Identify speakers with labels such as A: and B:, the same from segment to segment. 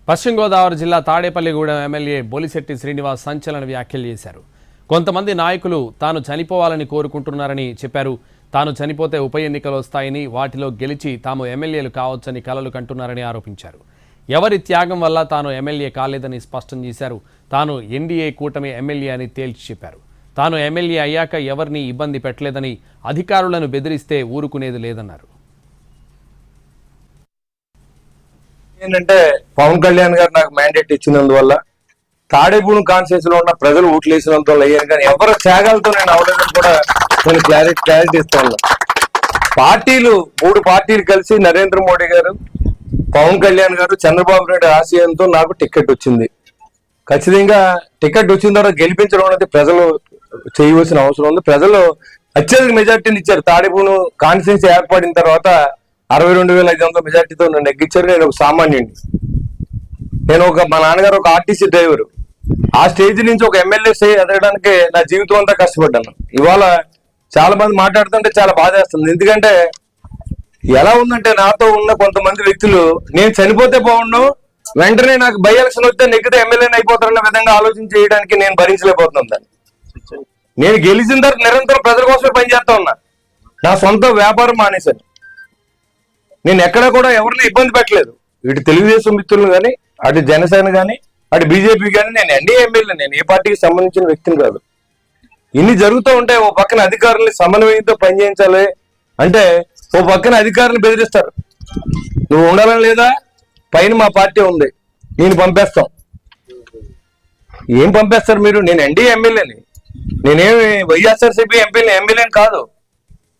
A: పశ్చిమ గోదావరి జిల్లా తాడేపల్లిగూడెం ఎమ్మెల్యే బొలిశెట్టి శ్రీనివాస్ సంచలన వ్యాఖ్యలు చేశారు. కొంతమంది నాయకులు తాను చనిపోవాలని కోరుకుంటున్నారని చెప్పారు. తాను చనిపోతే ఉప ఎన్నికలు వస్తాయని, వాటిలో గెలిచి తాము ఎమ్మెల్యేలు కావచ్చని కలలు కంటున్నారని ఆరోపించారు. ఎవరి త్యాగం వల్ల తాను ఎమ్మెల్యే కాలేదని స్పష్టం చేశారు. తాను ఎన్డీఏ కూటమి ఎమ్మెల్యే అని తేల్చి చెప్పారు. తాను ఎమ్మెల్యే అయ్యాక ఎవరిని ఇబ్బంది పెట్టలేదని, అధికారులను బెదిరిస్తే ఊరుకునేది లేదన్నారు.
B: ఏంటంటే పవన్ కళ్యాణ్ గారు నాకు మ్యాండేట్ ఇచ్చినందువల్ల, తాడేపూడి కాన్స్టిట్యూన్సీ లో ఉన్న ప్రజలు ఓట్లు వేసినందువల్ల అయ్యాను. కానీ ఎవరి త్యాగాలతో నేను అవలేదని కూడా నేను క్లారిటీ ఇస్తాను. మూడు పార్టీలు కలిసి నరేంద్ర మోడీ గారు, పవన్ కళ్యాణ్ గారు, చంద్రబాబు నాయుడు ఆశయంతో నాకు టికెట్ వచ్చింది. ఖచ్చితంగా టికెట్ వచ్చిన తర్వాత గెలిపించడం అనేది ప్రజలు చేయవలసిన అవసరం ఉంది. ప్రజలు అత్యధిక మెజార్టీని ఇచ్చారు. తాడేపూడి కాన్స్టిట్యూన్సీ ఏర్పడిన తర్వాత 62,500 మెజార్టీతో నన్ను ఎగ్గించారు. నేను ఒక సామాన్యుడిని. మా నాన్నగారు ఒక ఆర్టీసీ డ్రైవరు. ఆ స్టేజ్ నుంచి ఒక ఎమ్మెల్యే ఎదగడానికి నా జీవితం అంతా కష్టపడ్డాను. ఇవాళ చాలా మంది మాట్లాడుతుంటే చాలా బాధేస్తుంది. ఎందుకంటే ఎలా ఉందంటే, నాతో ఉన్న కొంతమంది వ్యక్తులు నేను చనిపోతే బాగుండు, వెంటనే నాకు బై ఎలక్షన్ వస్తే నెగ్గితే ఎమ్మెల్యేని అయిపోతారన్న విధంగా ఆలోచన చేయడానికి నేను భరించలేకపోతున్నాను దాన్ని. నేను గెలిచిన తర్వాత నిరంతరం ప్రజల కోసమే పనిచేస్తా ఉన్నా. నా సొంత వ్యాపారం మానేశాను. నేను ఎక్కడా కూడా ఎవరిని ఇబ్బంది పెట్టలేదు. ఇటు తెలుగుదేశం మిత్రులు కానీ, అటు జనసేన కానీ, అటు బీజేపీ కానీ. నేను ఎన్డీఏ ఎమ్మెల్యే, నేను ఏ పార్టీకి సంబంధించిన వ్యక్తిని కాదు. ఇన్ని జరుగుతూ ఉంటే ఓ పక్కన అధికారుల్ని సమన్వయంతో పనిచేయించాలి అంటే, ఓ పక్కన అధికారులను బెదిరిస్తారు. నువ్వు ఉండాలని లేదా, పైన మా పార్టీ ఉంది, నేను పంపేస్తాం. ఏం పంపేస్తారు మీరు? నేను ఎన్డీఏ ఎమ్మెల్యేని, నేనేమి వైఎస్ఆర్సీపీ ఎమ్మెల్యేని కాదు.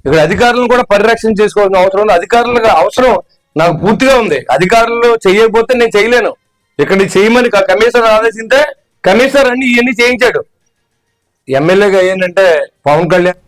B: ఇక్కడ అధికారులను కూడా పరిరక్షణ చేసుకోవాల్సిన అవసరం ఉంది. అధికారులకు అవసరం నాకు పూర్తిగా ఉంది. అధికారులు చేయకపోతే నేను చేయలేను. ఇక్కడ చేయమని కమిషనర్ ఆదేశిస్తే కమిషనర్ అన్ని ఇవన్నీ చేయించాడు. ఎమ్మెల్యేగా ఏంటంటే పవన్ కళ్యాణ్